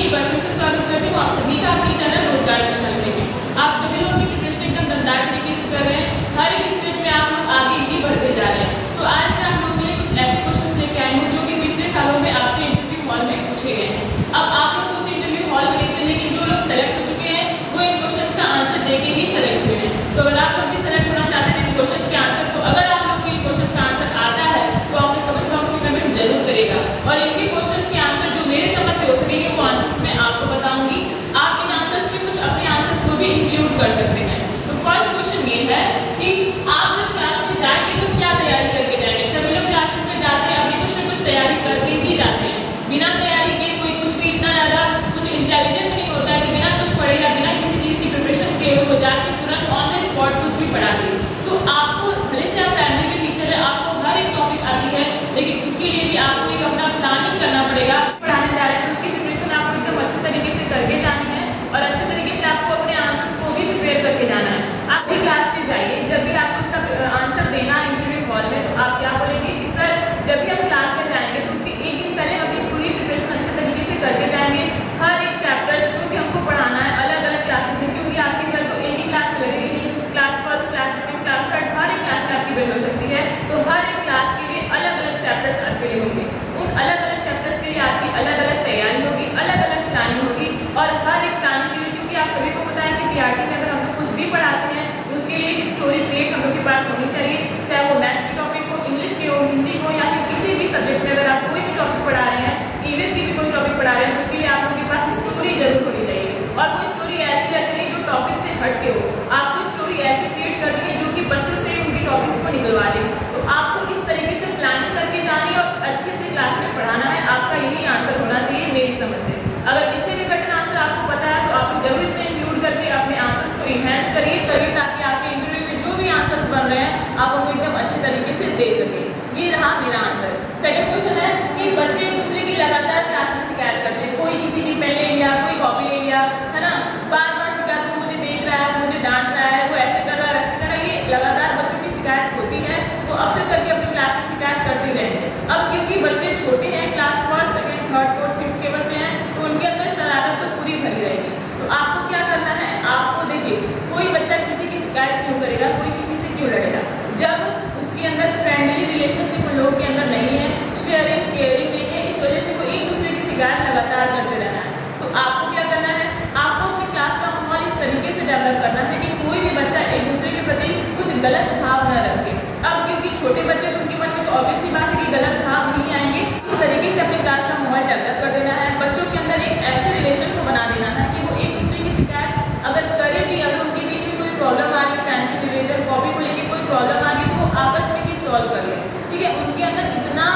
एक बार फिर से स्वागत करती हूँ आप सभी का अपनी चैनल रोजगार विशाल में। आप सभी लोग अपनी प्रिपरेशन एकदम दमदार तरीके से कर रहे हैं। हर एक स्टेप में आप लोग आगे ही बढ़ते जा रहे हैं। तो आज मैं आप लोगों के लिए कुछ ऐसे क्वेश्चंस लेके आई हूँ जो कि पिछले सालों में आपसे इंटरव्यू हॉल में पूछे गए हैं। अब आप लोग तो उस इंटरव्यू हॉल में देखते हैं, लेकिन जो लोग सेलेक्ट हो चुके हैं वो इन क्वेश्चन का आंसर दे के ही सेलेक्ट हुए हैं। तो अगर आप लोग भी सेलेक्ट होना चाहते हैं इन क्वेश्चन के आंसर, तो अगर आप लोग को इन क्वेश्चन का आंसर आता है तो आप लोग कमेंट बॉक्स में कमेंट जरूर करेगा। और इनके क्वेश्चन के आंसर जो मेरे समझ से हो सकेंगे वो आंसर्स मैं आपको बताऊंगी। आप इन आंसर्स में कुछ अपने आंसर्स को भी इंक्लूड कर सकते हैं। तो फर्स्ट क्वेश्चन ये है कि आप लोग क्लास में जाएंगे तो क्या तैयारी करके जाएंगे। सभी लोग क्लासेस में जाते हैं अपनी कुछ न कुछ तैयारी करके ही जाते हैं। बिना तैयारी के कोई कुछ भी इतना ज़्यादा कुछ इंटेलिजेंट नहीं होता है कि बिना कुछ पढ़े या बिना किसी चीज़ की प्रिपरेशन किए हुए जाके तुरंत ऑन द स्पॉट कुछ भी पढ़ा दे। तो आपको भले से आप प्राइमरी के टीचर है, आपको हर एक टॉपिक आती है, लेकिन उसके लिए भी आपको एक अपना प्लानिंग करना पड़ेगा। पढ़ाने जा रहे हैं तो उसकी प्रिपरेशन आपको एकदम अच्छे तरीके से करके जानी है और अच्छे तरीके से आपको अपने आंसर्स को भी प्रिपेयर करके जाना है। आप भी क्लास में जाइए, जब भी आपको उसका आंसर देना इंटरव्यू हॉल में, तो आप क्या बोलेंगे कि सर जब भी हम क्लास में जाएंगे तो उसके एक दिन पहले हम अपनी पूरी प्रिपरेशन अच्छे तरीके से करके जाएंगे। हर एक चैप्टर्स जो भी हमको पढ़ाना है अलग अलग क्लासेस में, क्योंकि आपकी बेल तो एक ही क्लास में लगेगी नहीं, class first, class second, class third, हर एक क्लास में आपकी बेल हो सकती है। तो हर एक क्लास के लिए अलग अलग चैप्टर्स आपके लिए होंगे। उन अलग अलग चैप्टर्स के लिए आपकी अलग अलग तैयारी होगी, अलग अलग प्लानिंग होगी। और हर एक प्लानिंग के लिए, क्योंकि आप सभी को पता है कि पीआरटी में अगर हम लोग कुछ भी पढ़ाते हैं तो उसके लिए एक स्टोरी क्रिएट हम लोग के पास होनी चाहिए, चाहे वो मैथ्स के टॉपिक हो, इंग्लिश के हो, हिंदी को, या फिर किसी भी सब्जेक्ट में अगर आप कोई भी टॉपिक पढ़ा रहे हैं, ईवीएस की भी कोई टॉपिक पढ़ा रहे हैं, तो उसके लिए आप लोगों के पास स्टोरी जरूर होनी चाहिए। और वो स्टोरी ऐसी वैसे नहीं जो टॉपिक से हट के हो, आपको स्टोरी ऐसी क्रिएट करनी है जो कि बच्चों से उनके टॉपिक्स को निकलवा दे। तो आपको इस तरीके से प्लानिंग करके जानी है और अच्छे से क्लास में पढ़ाना है। आपका यही आंसर होना चाहिए मेरी समझ से। अगर इससे भी बेटर आंसर आपको पता है तो आप लोग जरूर इसमें इंक्लूड करके अपने आंसर्स को इन्हेंस करिए, ताकि आपके इंटरव्यू में जो भी आंसर्स बन रहे हैं आप उनको एकदम अच्छे तरीके से दे सकें। ये रहा मेरा आंसर। सेकंड क्वेश्चन है कि बच्चे एक दूसरे की लगातार क्लास में शिकायत करते हैं। कोई किसी की पेन ले लिया, कोई कॉपी ले लिया, है ना, बार बार शिकायत, वो मुझे देख रहा है, मुझे डांट रहा है, वो ऐसे कर रहा है, वैसे कर रहा है। ये लगातार बच्चों की शिकायत होती है, वो अक्सर करके अपनी क्लास में शिकायत करते रहते हैं। अब क्योंकि बच्चे छोटे हैं, class first, second, third, fourth, fifth के बच्चे हैं, तो उनके अंदर शरारत तो पूरी भरी रहेगी। तो आपको क्या करना है, आपको देखिए कोई बच्चा किसी की शिकायत क्यों करेगा, कोई किसी से क्यों लड़ेगा, जब उसके अंदर फ्रेंडली रिलेशनशिप उन लोगों के अंदर नहीं है, शेयरिंग केयरिंग नहीं है, इस वजह से वो एक दूसरे की शिकायत लगातार करते रहना है। तो आपको क्या करना है, आपको अपनी क्लास का माहौल इस तरीके से डेवलप करना है कि कोई भी बच्चा एक दूसरे के प्रति कुछ गलत भाव न रखे। अब क्योंकि छोटे बच्चे तो उनके मन में तो ऑब्वियस सी बात है कि गलत भाव नहीं आएंगे। इस तरीके से अपनी क्लास का माहौल डेवलप कर देना है। बच्चों के अंदर एक ऐसे रिलेशन को बना देना है कि वो एक दूसरे की शिकायत अगर करे भी, अगर उनके बीच में कोई प्रॉब्लम आ रही है, पेंसिल, इरेजर, कॉपी को लेकर कोई प्रॉब्लम आ रही है, तो वो आपस में ही सॉल्व कर ले। ठीक है, उनके अंदर इतना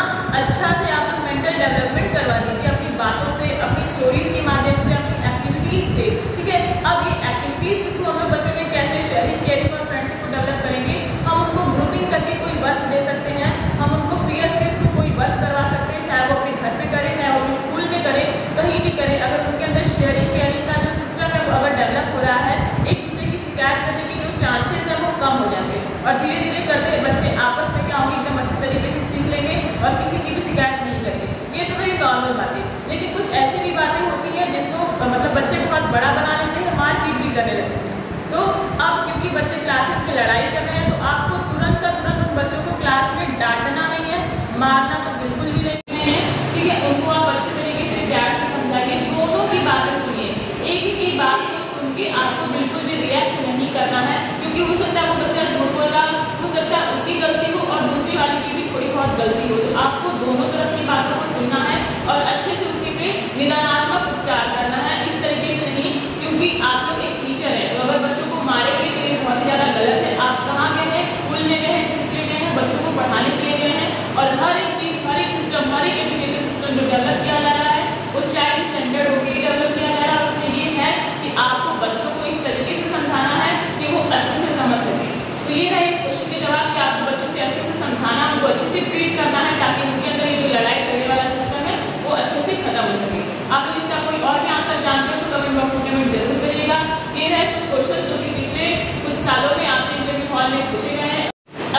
अच्छा से आप लोग मेंटल डेवलपमेंट करवा दीजिए अपनी बातों से, अपनी स्टोरीज के माध्यम से, अपनी एक्टिविटीज से। ठीक है, अब ये एक्टिविटीज के थ्रू हम लोग बच्चों में कैसे शेयरिंग, केयरिंग और फ्रेंडशिप को डेवलप करेंगे। हम उनको ग्रुपिंग करके कोई वर्क दे सकते हैं, हम उनको पीयर्स के थ्रू कोई वर्क करवा सकते हैं, चाहे वो अपने घर पे करें, चाहे वो अपने स्कूल में करें, कहीं भी करें। अगर उनके अंदर शेयरिंग केयरिंग का जो सिस्टम है वो अगर डेवलप हो रहा है, एक दूसरे की शिकायत करने के जो चांसेस है वो कम हो जाएंगे और धीरे धीरे करते बच्चे आपस में क्या होंगे, एकदम अच्छे तरीके से सीख लेंगे और किसी की भी शिकायत नहीं करेंगे। ये तो रही नॉर्मल बातें, लेकिन कुछ ऐसी भी बातें होती हैं जिसको मतलब बच्चे बहुत बड़ा बना लेते हैं, मारपीट भी करने लगते हैं। तो अब क्योंकि बच्चे क्लासेस में लड़ाई कर रहे हैं, तो आपको तुरंत का तुरंत उन बच्चों को क्लास में डांटना नहीं है, मारना तो बिल्कुल भी नहीं है। ठीक है, उनको आप अच्छे तरीके से प्यार से समझाइए, दोनों की बातें सुनिए, एक की बात को सुन के आपको बिल्कुल भी रिएक्ट नहीं करना है, क्योंकि हो सकता है वो बच्चा झूठ बोल रहा हो सकता है उसकी गलती हो और दूसरी वाले की भी थोड़ी बहुत गलती हो। तो आपको दोनों तरफ की बातों को सुनना है और अच्छे से उसके पे निदानात्मक उपचार करना है, इस तरीके से नहीं। क्योंकि आप लोग एक टीचर हैं, तो अगर बच्चों को मारेंगे तो ये बहुत ही ज़्यादा गलत है। आप कहाँ गए हैं, स्कूल में गए हैं, किस लिए गए हैं, बच्चों को पढ़ाने के लिए गए हैं। और हर एक चीज़, हर एक सिस्टम, हर एक एजुकेशन सिस्टम जो डेवलप किया जा रहा है वो चाइल्ड सेंटर्ड होकर डेवलप किया जा रहा है। उसमें ये है कि आपको बच्चों को इस तरीके से समझाना है कि वो अच्छे से समझ सकें। तो ये रहे इस क्वेश्चन के जवाब कि आपको बच्चों से अच्छे से समझाना, उनको अच्छे से ट्रीट करना है, ताकि उनके अंदर ये जो लड़ाई झगड़े वाला सिस्टम है वो अच्छे से खत्म हो सके। आप लोग इसका कोई और भी आंसर जानते हो तो कमेंट बॉक्स में कमेंट जरूर करिएगा। ये रहे कुछ क्वेश्चन जो कि पिछले कुछ सालों में आपसे इंटरव्यू हॉल में पूछे गए हैं।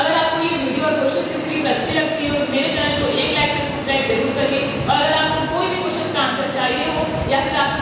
अगर आपको ये वीडियो और क्वेश्चन की सीरीज अच्छी लगती हो मेरे चैनल को एक लाइक से सब्सक्राइब जरूर करिए। और अगर आपको कोई भी क्वेश्चन का आंसर चाहिए हो या फिर आपको